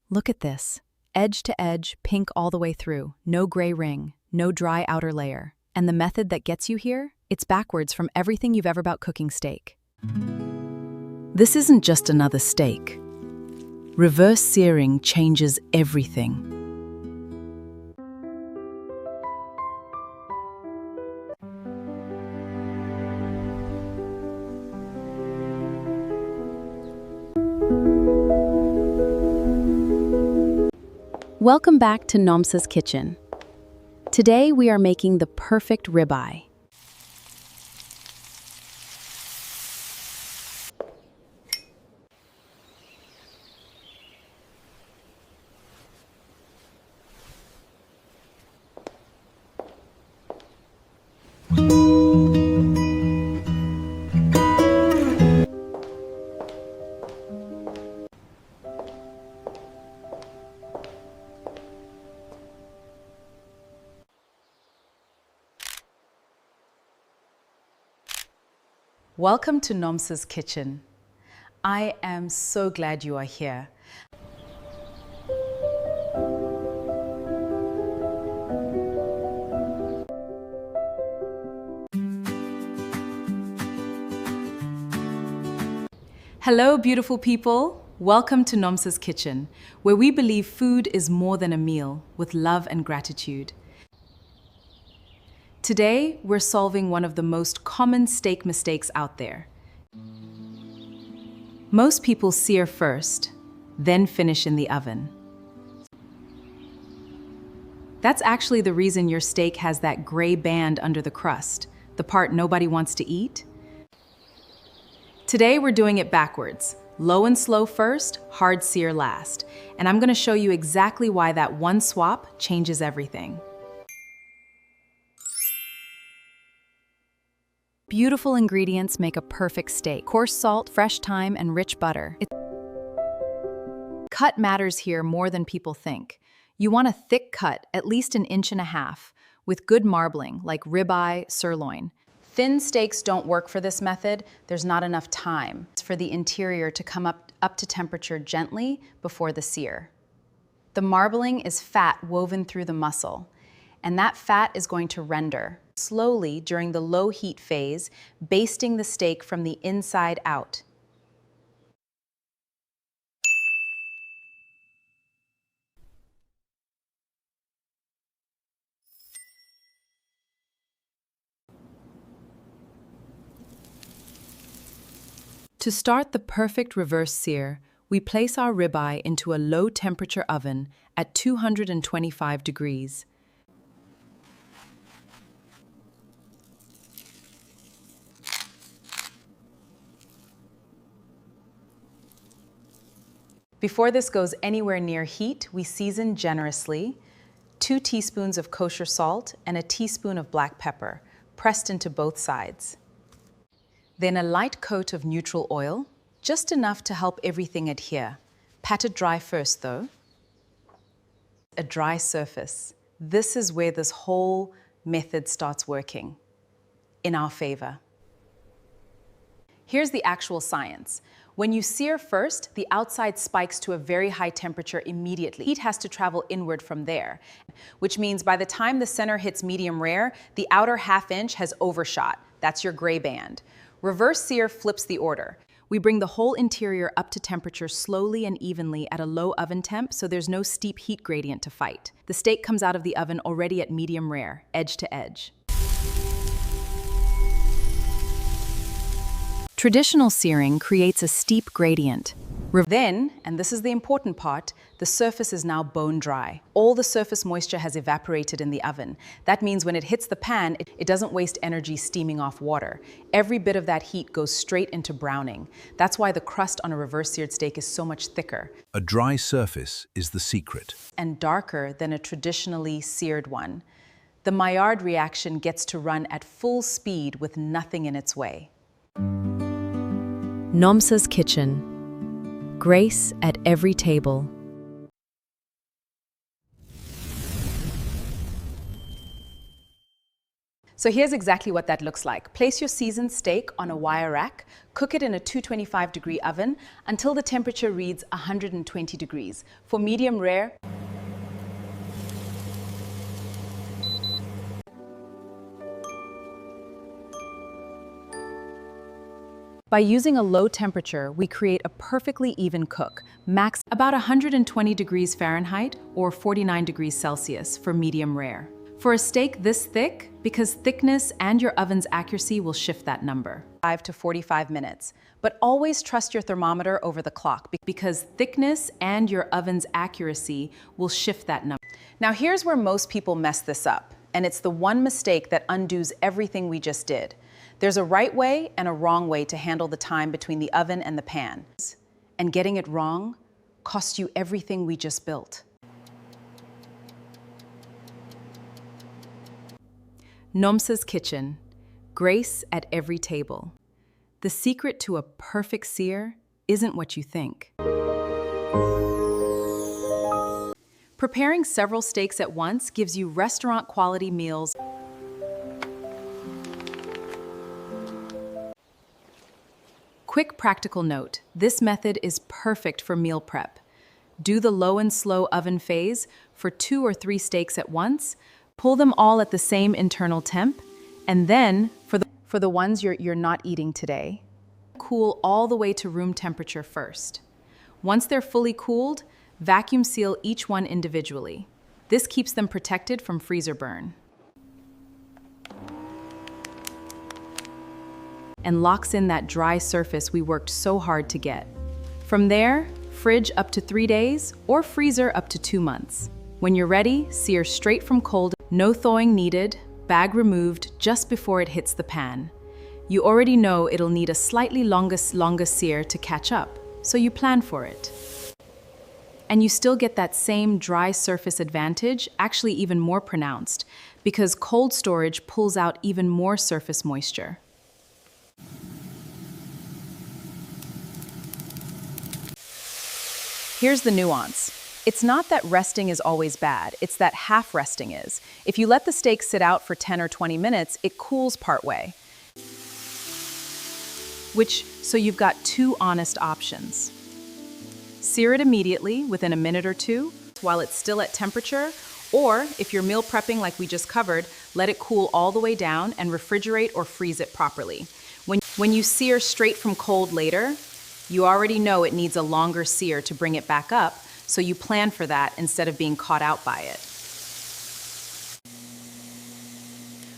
Look at this. Edge to edge, pink all the way through. No gray ring, no dry outer layer. And the method that gets you here? It's backwards from everything you've ever about cooking steak. This isn't just another steak. Reverse searing changes everything. Welcome back to Nomsa's Kitchen. Today we are making the perfect ribeye. Welcome to Nomsa's Kitchen. I am so glad you are here. Hello, beautiful people. Welcome to Nomsa's Kitchen, where we believe food is more than a meal, with love and gratitude. Today, we're solving one of the most common steak mistakes out there. Most people sear first, then finish in the oven. That's actually the reason your steak has that gray band under the crust, the part nobody wants to eat. Today, we're doing it backwards. Low and slow first, hard sear last. And I'm going to show you exactly why that one swap changes everything. Beautiful ingredients make a perfect steak. Coarse salt, fresh thyme, and rich butter. Cut matters here more than people think. You want a thick cut, at least 1.5 inches, with good marbling, like ribeye, sirloin. Thin steaks don't work for this method. There's not enough time for the interior to come up to temperature gently before the sear. The marbling is fat woven through the muscle, and that fat is going to render slowly during the low heat phase, basting the steak from the inside out. To start the perfect reverse sear, we place our ribeye into a low-temperature oven at 225 degrees. Before this goes anywhere near heat, we season generously, 2 teaspoons of kosher salt and a teaspoon of black pepper, pressed into both sides. Then a light coat of neutral oil, just enough to help everything adhere. Pat it dry first though. A dry surface. This is where this whole method starts working in our favor. Here's the actual science. When you sear first, the outside spikes to a very high temperature immediately. Heat has to travel inward from there, which means by the time the center hits medium rare, the outer ½ inch has overshot. That's your gray band. Reverse sear flips the order. We bring the whole interior up to temperature slowly and evenly at a low oven temp, so there's no steep heat gradient to fight. The steak comes out of the oven already at medium rare, edge to edge. Traditional searing creates a steep gradient. Then, and this is the important part, the surface is now bone dry. All the surface moisture has evaporated in the oven. That means when it hits the pan, it doesn't waste energy steaming off water. Every bit of that heat goes straight into browning. That's why the crust on a reverse-seared steak is so much thicker. A dry surface is the secret. And darker than a traditionally seared one. The Maillard reaction gets to run at full speed with nothing in its way. Nomsa's Kitchen. Grace at every table. So So here's exactly what that looks like. Place your seasoned steak on a wire rack, cook it in a 225-degree oven until the temperature reads 120 degrees. For medium rare, by using a low temperature, we create a perfectly even cook, max about 120 degrees Fahrenheit or 49 degrees Celsius for medium rare. For a steak this thick, because thickness and your oven's accuracy will shift that number. 5 to 45 minutes. But always trust your thermometer over the clock because thickness and your oven's accuracy will shift that number. Now here's where most people mess this up, and it's the one mistake that undoes everything we just did. There's a right way and a wrong way to handle the time between the oven and the pan. And getting it wrong costs you everything we just built. Nomsa's Kitchen, grace at every table. The secret to a perfect sear isn't what you think. Preparing several steaks at once gives you restaurant-quality meals. Quick practical note, this method is perfect for meal prep. Do the low and slow oven phase for 2 or 3 steaks at once, pull them all at the same internal temp, and then, for the ones you're not eating today, cool all the way to room temperature first. Once they're fully cooled, vacuum seal each one individually. This keeps them protected from freezer burn. And locks in that dry surface we worked so hard to get. From there, fridge up to 3 days or freezer up to 2 months. When you're ready, sear straight from cold, no thawing needed, bag removed just before it hits the pan. You already know it'll need a slightly longer sear to catch up, so you plan for it. And you still get that same dry surface advantage, actually even more pronounced, because cold storage pulls out even more surface moisture. Here's the nuance. It's not that resting is always bad, it's that half resting is. If you let the steak sit out for 10 or 20 minutes, it cools partway. So you've got 2 honest options. Sear it immediately within a minute or 2 while it's still at temperature, or if you're meal prepping like we just covered, let it cool all the way down and refrigerate or freeze it properly. When you sear straight from cold later, you already know it needs a longer sear to bring it back up, so you plan for that instead of being caught out by it.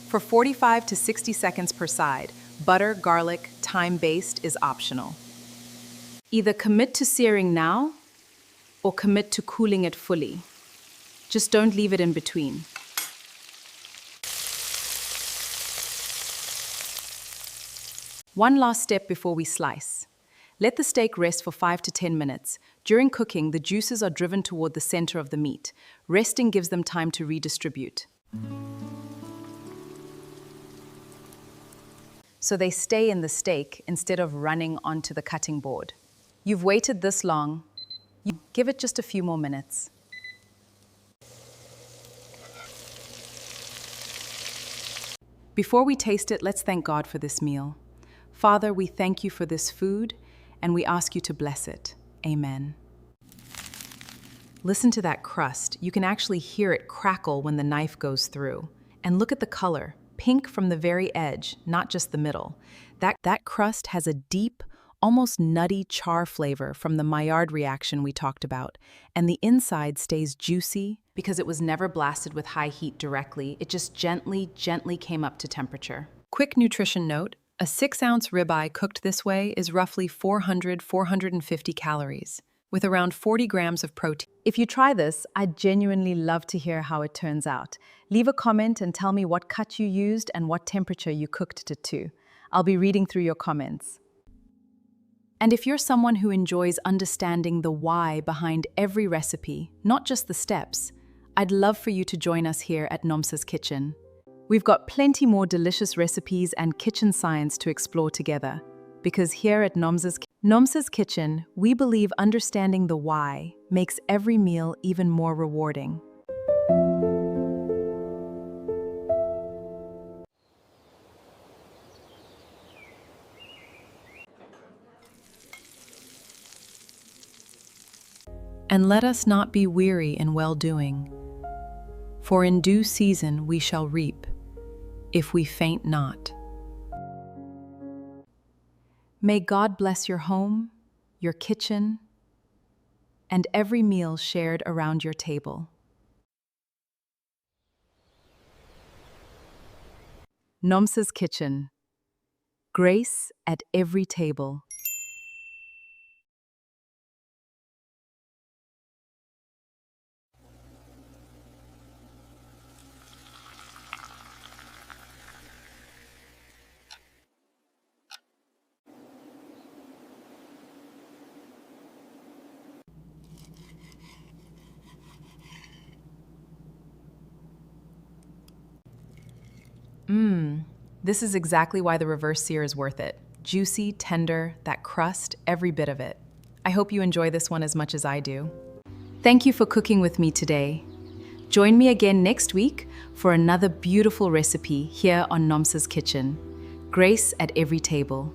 For 45 to 60 seconds per side, butter, garlic, thyme-based is optional. Either commit to searing now or commit to cooling it fully. Just don't leave it in between. One last step before we slice. Let the steak rest for 5 to 10 minutes. During cooking, the juices are driven toward the center of the meat. Resting gives them time to redistribute. So they stay in the steak instead of running onto the cutting board. You've waited this long. Give it just a few more minutes. Before we taste it, let's thank God for this meal. Father, we thank you for this food, and we ask you to bless it. Amen. Listen to that crust. You can actually hear it crackle when the knife goes through. And look at the color, pink from the very edge, not just the middle. That crust has a deep, almost nutty char flavor from the Maillard reaction we talked about, and the inside stays juicy because it was never blasted with high heat directly. It just gently came up to temperature. Quick nutrition note, a 6-ounce ribeye cooked this way is roughly 450 calories, with around 40 grams of protein. If you try this, I'd genuinely love to hear how it turns out. Leave a comment and tell me what cut you used and what temperature you cooked it to. I'll be reading through your comments. And if you're someone who enjoys understanding the why behind every recipe, not just the steps, I'd love for you to join us here at Nomsa's Kitchen. We've got plenty more delicious recipes and kitchen science to explore together, because here at Nomsa's Kitchen, we believe understanding the why makes every meal even more rewarding. And let us not be weary in well-doing, for in due season we shall reap, if we faint not. May God bless your home, your kitchen, and every meal shared around your table. Nomsa's Kitchen. Grace at every table. This is exactly why the reverse sear is worth it. Juicy, tender, that crust, every bit of it. I hope you enjoy this one as much as I do. Thank you for cooking with me today. Join me again next week for another beautiful recipe here on Nomsa's Kitchen. Grace at every table.